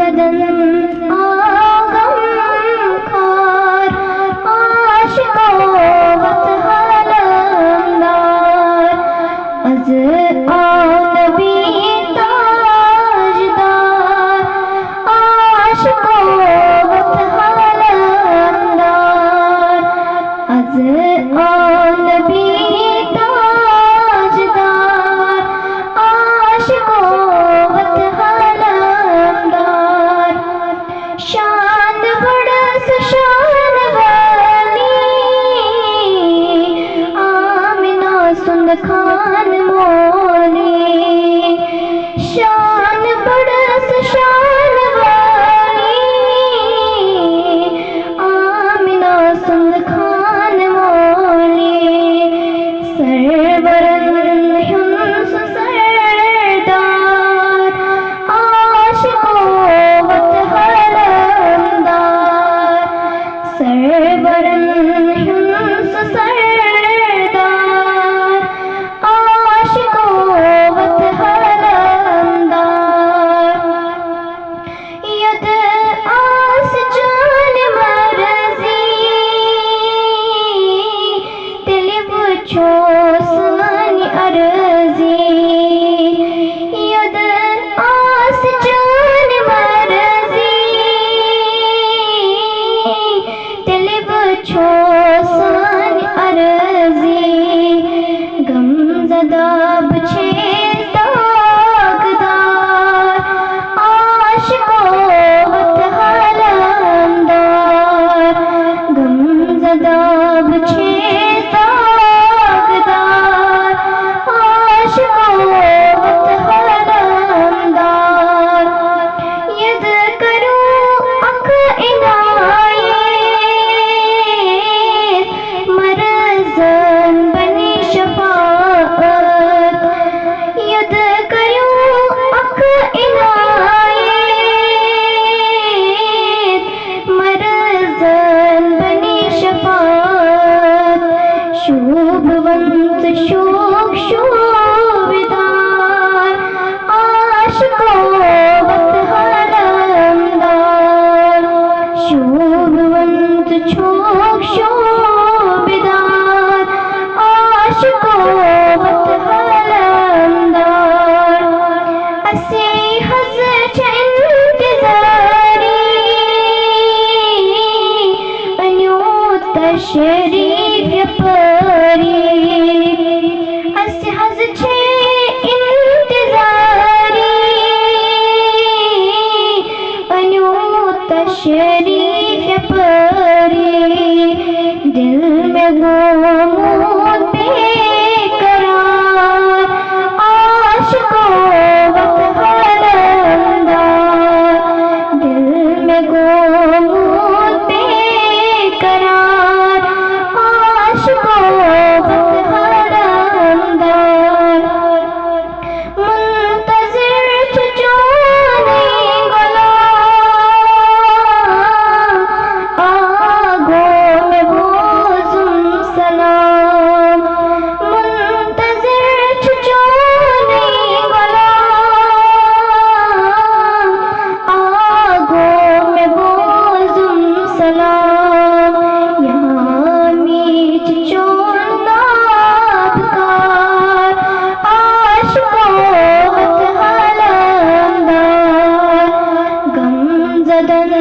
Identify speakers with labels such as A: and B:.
A: زدن آغم خار عاشقوں وقت حلمدار از نبی تاجدار عاشقوں وقت حلمدار از نبی تاجدار عاشقوں وقت حلمدار شان بڑس شان والی آمنہ سند خان مولی شان بڑس شان والی آمنہ سند خان مولی سرورن ہنس سردار عاشقوں وقت حلمدار سرورن ہنس سردار عاشقوں وقت حلمدار ید آس جان مرضی دل بچھو سمانی عرضی ید آس جان مرضی دل بچھو سمانی عرضی غم زدہ بچھے داغدار عاشقوں وقت حلمدار غم زدہ بچھے داغدار عاشقوں وقت حلمدار ید کروں اک عنایت مرزن بنی شفاعت ید کروں اک عنایت مرزن بنی شفاعت شوبھونت شوک شوبدار عاشقوں وقت حلمدار شوبھونت شوک شوبدار عاشقوں وقت حلمدار اسی حضرت انتظاری انیوت شریف پری اسی حضرت انتظاری انیوت شریف پری دل میں غمود بے قرار عاشقوں وقت حلمدار دل میں غمود بے قرار عاشقوں وقت حلمدار منتظر چچونے غلام آگوں میں بوزم سلام منتظر چچونے غلام آگوں میں بوزم سلام یہاں میچ چوندہ بکار عاشقوں وقت حلمدار غم زدن